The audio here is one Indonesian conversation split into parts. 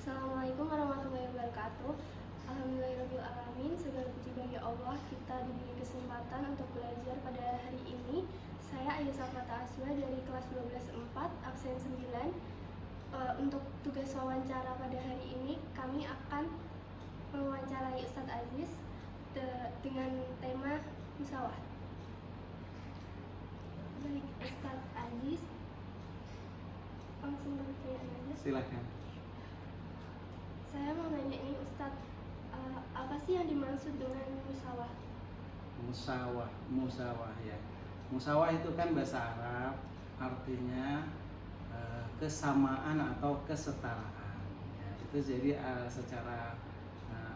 Assalamualaikum warahmatullahi wabarakatuh. Alhamdulillahirrahmanirrahim. Segala puji bagi Allah, kita diberi kesempatan untuk belajar pada hari ini. Saya Ayah Safata Aswa dari kelas 12/4 absen 9. Untuk tugas wawancara pada hari ini, kami akan mewawancarai Ustadz Aziz dengan tema musawah. Baik, Ustadz Aziz, langsung bertanya aja. Silakan. Saya mau nanya ini Ustadz, apa sih yang dimaksud dengan musawah? Musawah ya. Musawah itu kan bahasa Arab, artinya kesamaan atau kesetaraan. Ya, itu jadi secara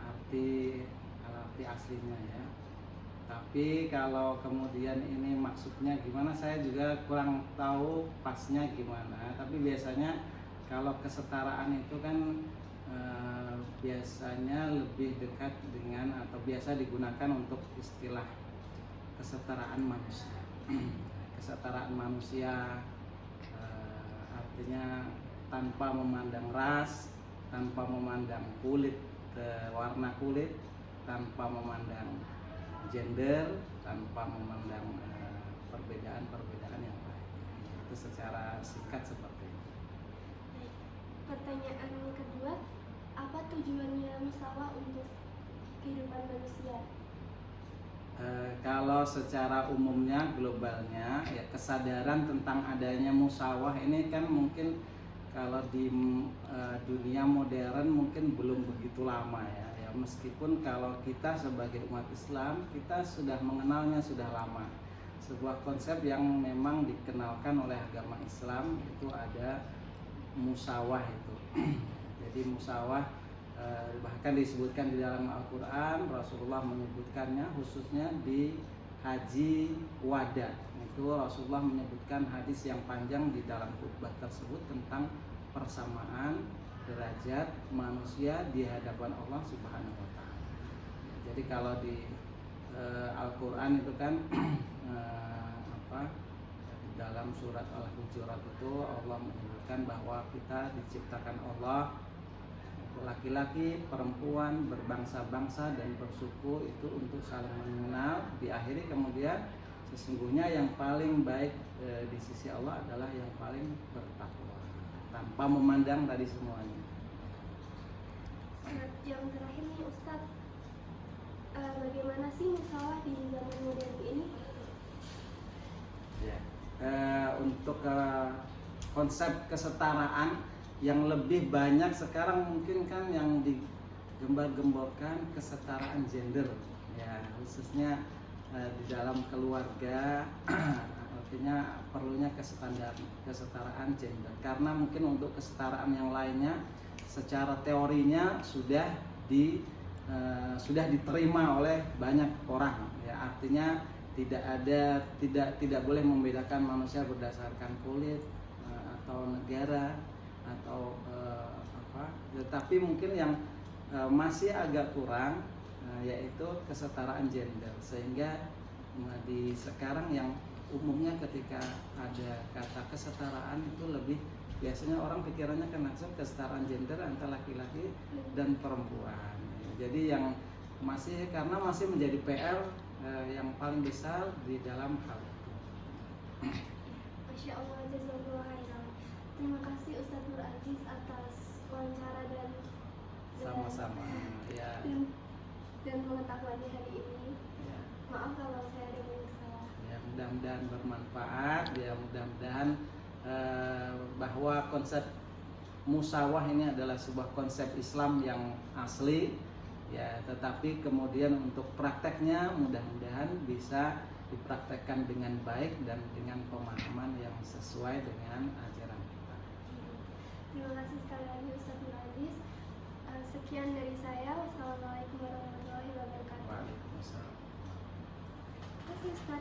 arti aslinya ya. Tapi kalau kemudian ini maksudnya gimana, saya juga kurang tahu pasnya gimana. Tapi biasanya kalau kesetaraan itu kan biasanya lebih dekat dengan atau biasa digunakan untuk istilah kesetaraan manusia. Kesetaraan manusia artinya tanpa memandang ras, tanpa memandang kulit, warna kulit, tanpa memandang gender, tanpa memandang perbedaan-perbedaan yang lain. Itu secara singkat seperti itu. Baik. Pertanyaan kedua, apa tujuannya musawah untuk kehidupan manusia? Kalau secara umumnya, globalnya, ya kesadaran tentang adanya musawah ini kan mungkin kalau di dunia modern mungkin belum begitu lama ya. Meskipun kalau kita sebagai umat Islam, kita sudah mengenalnya sudah lama. Sebuah konsep yang memang dikenalkan oleh agama Islam itu ada musawah itu. Jadi musawah bahkan disebutkan di dalam Al-Quran, Rasulullah menyebutkannya khususnya di Haji Wada. Itu Rasulullah menyebutkan hadis yang panjang di dalam khutbah tersebut tentang persamaan derajat manusia di hadapan Allah Subhanahu wa Ta'ala. Jadi kalau di Al-Quran itu kan dalam surat Al-Hujurat itu Allah menyebutkan bahwa kita diciptakan Allah laki-laki, perempuan, berbangsa-bangsa dan bersuku itu untuk saling mengenal. Diakhiri kemudian sesungguhnya yang paling baik di sisi Allah adalah yang paling bertakwa, tanpa memandang tadi semuanya. Yang terakhir nih Ustadz, bagaimana sih musawah di zaman modern ini? Ya, untuk konsep kesetaraan yang lebih banyak sekarang mungkin kan yang digembar-gemborkan kesetaraan gender ya, khususnya di dalam keluarga. Artinya perlunya kesetaraan gender, karena mungkin untuk kesetaraan yang lainnya secara teorinya sudah diterima oleh banyak orang ya. Artinya tidak boleh membedakan manusia berdasarkan kulit atau negara atau tetapi mungkin yang masih agak kurang yaitu kesetaraan gender, sehingga di sekarang yang umumnya ketika ada kata kesetaraan itu lebih biasanya orang pikirannya kan langsung kesetaraan gender antara laki-laki dan perempuan. Jadi yang karena masih menjadi PR yang paling besar di dalam hal itu. Masya Allah, jazakallah khairan. Terima kasih Ustadz Nur Aziz atas wawancara dan Sama-sama ya. Dan pengetahuannya hari ini. Ya. Maaf kalau saya ada banyak salah. Ya, mudah-mudahan bermanfaat ya, mudah-mudahan bahwa konsep musawah ini adalah sebuah konsep Islam yang asli ya, tetapi kemudian untuk prakteknya mudah-mudahan bisa dipraktekkan dengan baik dan dengan pemahaman yang sesuai dengan ajaran kita. Terima kasih sekali lagi Ustadz Nur Aziz. Sekian dari saya. Wassalamualaikum warahmatullahi wabarakatuh. Waalaikumsalam. Terima kasih Ustadz.